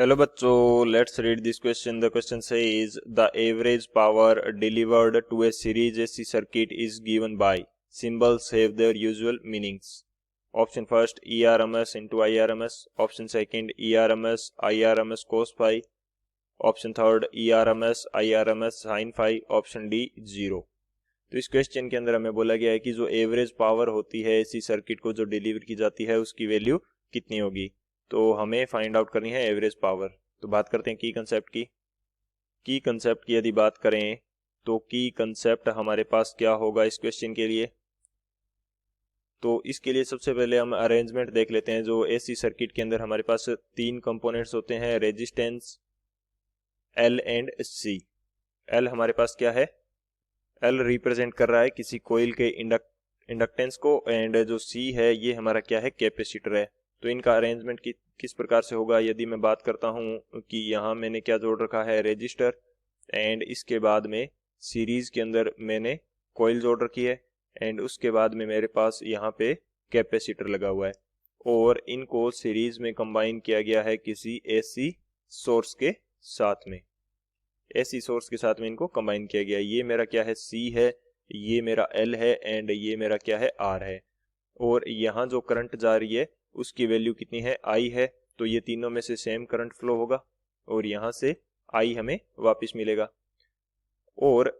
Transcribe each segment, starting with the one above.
Hello बच्चों, let's read this question. The question says the average power delivered to a series AC circuit is given by symbols have their usual meanings. Option first ERMS into IRMS, option second ERMS IRMS cos phi, option third ERMS IRMS sin phi, option D 0। तो इस question के अंदर हमें बोला गया है कि जो एवरेज पावर होती है एसी सर्किट को जो डिलीवर की जाती है उसकी वैल्यू कितनी होगी। तो हमें फाइंड आउट करनी है एवरेज पावर। तो बात करते हैं की कंसेप्ट की। की कंसेप्ट की यदि बात करें तो की कंसेप्ट हमारे पास क्या होगा इस क्वेश्चन के लिए। तो इसके लिए सबसे पहले हम अरेंजमेंट देख लेते हैं। जो एसी सर्किट के अंदर हमारे पास तीन कंपोनेंट्स होते हैं, resistance, L and C. L हमारे पास क्या है, एल रिप्रेजेंट कर रहा है किसी कोयल के इंडक्टेंस को, एंड जो सी है ये हमारा क्या है, कैपेसिटर है। तो इनका अरेंजमेंट किस प्रकार से होगा, यदि मैं बात करता हूं कि यहाँ मैंने क्या जोड़ रखा है, रेजिस्टर, एंड इसके बाद में सीरीज के अंदर मैंने कॉइल जोड़ रखी है, एंड उसके बाद में मेरे पास यहाँ पे कैपेसिटर लगा हुआ है, और इनको सीरीज में कंबाइन किया गया है किसी एसी सोर्स के साथ में। एसी सोर्स के साथ में इनको कंबाइन किया गया है। ये मेरा क्या है, सी है, ये मेरा एल है, एंड ये मेरा क्या है, आर है। और यहाँ जो करंट जा रही है उसकी वैल्यू कितनी है, आई है। तो ये तीनों में से सेम करंट फ्लो होगा और यहाँ से आई हमें वापस मिलेगा। और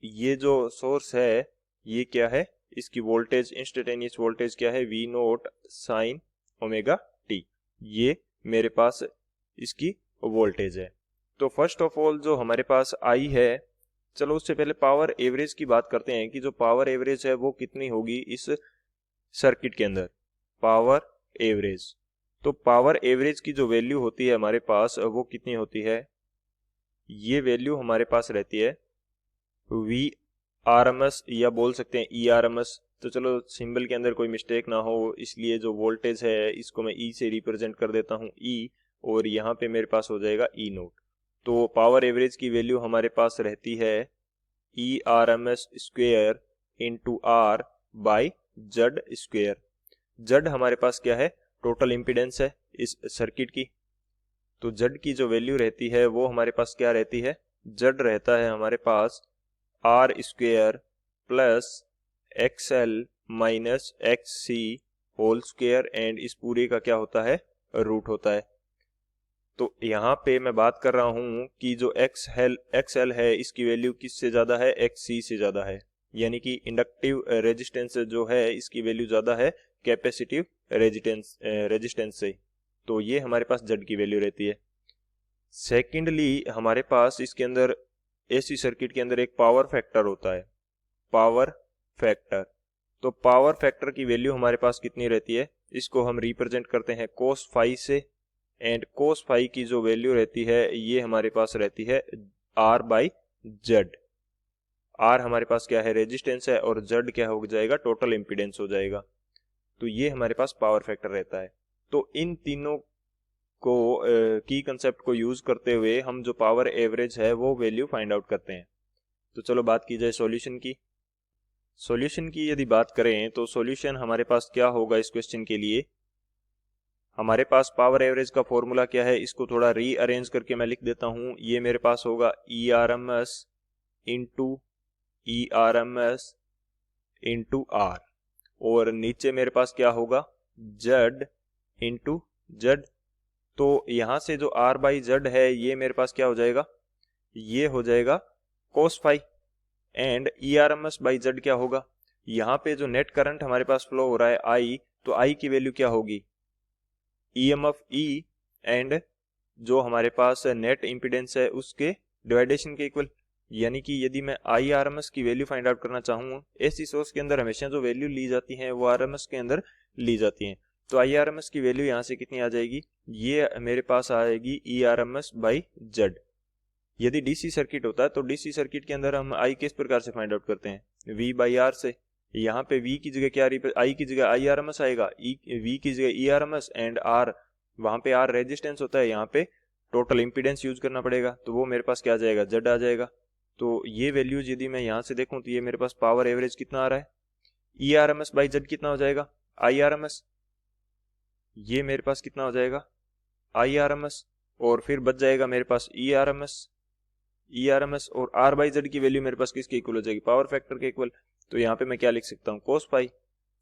ये जो सोर्स है ये क्या है, इसकी वोल्टेज, इंस्टेंटेनियस वोल्टेज क्या है, V note sine omega T. ये मेरे पास इसकी वोल्टेज है। तो फर्स्ट ऑफ ऑल जो हमारे पास आई है, चलो उससे पहले पावर एवरेज की बात करते हैं कि जो पावर एवरेज है वो कितनी होगी इस सर्किट के अंदर। पावर एवरेज, तो पावर एवरेज की जो वैल्यू होती है हमारे पास वो कितनी होती है, ये वैल्यू हमारे पास रहती है VRMS या बोल सकते हैं ERMS। तो चलो सिंबल के अंदर कोई मिस्टेक ना हो इसलिए जो वोल्टेज है इसको मैं E से रिप्रेजेंट कर देता हूँ, E, और यहाँ पे मेरे पास हो जाएगा E नोट। तो पावर एवरेज की वैल्यू हमारे पास रहती है ERMS square into R by Z square. Z हमारे पास क्या है, टोटल इम्पीडेंस है इस सर्किट की। तो जेड की जो वैल्यू रहती है वो हमारे पास क्या रहती है, जेड रहता है हमारे पास R square plus XL minus XC whole square, and इस पूरे का क्या होता है, रूट होता है। तो यहाँ पे मैं बात कर रहा हूँ कि जो XL है इसकी वैल्यू किससे ज्यादा है, XC से ज्यादा है। यानी कि इंडक्टिव रेजिस्टेंस जो है इसकी वैल्यू ज्यादा है कैपेसिटिव रेजिस्टेंस से। तो ये हमारे पास जेड की वैल्यू रहती है। सेकेंडली हमारे पास इसके अंदर एसी सर्किट के अंदर एक पावर फैक्टर होता है, पावर फैक्टर। तो पावर फैक्टर की वैल्यू हमारे पास कितनी रहती है, इसको हम रिप्रेजेंट करते हैं cos फाई से, एंड cos फाई की जो वैल्यू रहती है ये हमारे पास रहती है R बाई जेड। आर हमारे पास क्या है, रेजिस्टेंस है, और जेड क्या हो जाएगा, टोटल इम्पीडेंस हो जाएगा। तो ये हमारे पास पावर फैक्टर रहता है। तो इन तीनों को की कंसेप्ट को यूज करते हुए हम जो पावर एवरेज है वो वैल्यू फाइंड आउट करते हैं। तो चलो बात की जाए सॉल्यूशन की। सॉल्यूशन की यदि बात करें तो सॉल्यूशन हमारे पास क्या होगा इस क्वेश्चन के लिए। हमारे पास पावर एवरेज का फॉर्मूला क्या है, इसको थोड़ा रीअरेंज करके मैं लिख देता हूं। ये मेरे पास होगा ERMS into ERMS into R, और नीचे मेरे पास क्या होगा, Z इंटू Z। तो यहां से जो R बाई जेड है ये मेरे पास क्या हो जाएगा, ये हो जाएगा cos phi, and ERMS by Z क्या होगा, यहाँ पे जो नेट करंट हमारे पास फ्लो हो रहा है I, तो I की वैल्यू क्या होगी, EMF E, एंड जो हमारे पास नेट इम्पीडेंस है उसके डिवाइडेशन के इक्वल। यानी कि यदि मैं IRMS की वैल्यू फाइंड आउट करना चाहूँ, एसी सोर्स के अंदर हमेशा जो वैल्यू ली जाती है वो RMS के अंदर ली जाती है। तो IRMS की वैल्यू यहाँ से कितनी आ जाएगी, ये मेरे पास आएगी ERMS बाई जेड। यदि डीसी सर्किट होता है तो डीसी सर्किट के अंदर हम I किस प्रकार से फाइंड आउट करते हैं, V बाई R से। यहाँ पे V की जगह क्या, I की जगह IRMS आएगा, V की जगह ERMS, एंड R, वहां पे R रेजिस्टेंस होता है, यहाँ पे टोटल इम्पीडेंस यूज करना पड़ेगा, तो वो मेरे पास क्या आ जाएगा, जेड आ जाएगा। तो ये वैल्यूज यदि मैं यहाँ से देखूं तो ये मेरे पास पावर एवरेज कितना आ रहा है, ERMS बाई जेड कितना हो जाएगा, IRMS, ये मेरे पास कितना हो जाएगा, IRMS, और फिर बच जाएगा मेरे पास ई आर एम एस और आर बाई जेड की वैल्यू मेरे पास किसके इक्वल हो जाएगी, पावर फैक्टर के इक्वल। तो यहाँ पे मैं क्या लिख सकता हूँ, कोस पाई।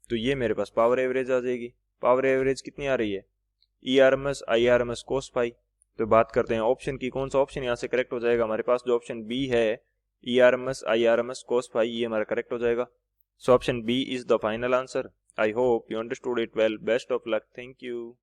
तो ये मेरे पास पावर एवरेज आ जाएगी। पावर एवरेज कितनी आ रही है, E R M S I R M S cos pi. तो बात करते हैं ऑप्शन की, कौन सा ऑप्शन यहाँ से करेक्ट हो जाएगा हमारे पास, जो ऑप्शन बी है E R M S I R M S cos pi, ये हमारा करेक्ट हो जाएगा। So option B is the final answer. I hope you understood it well. Best of luck. Thank you.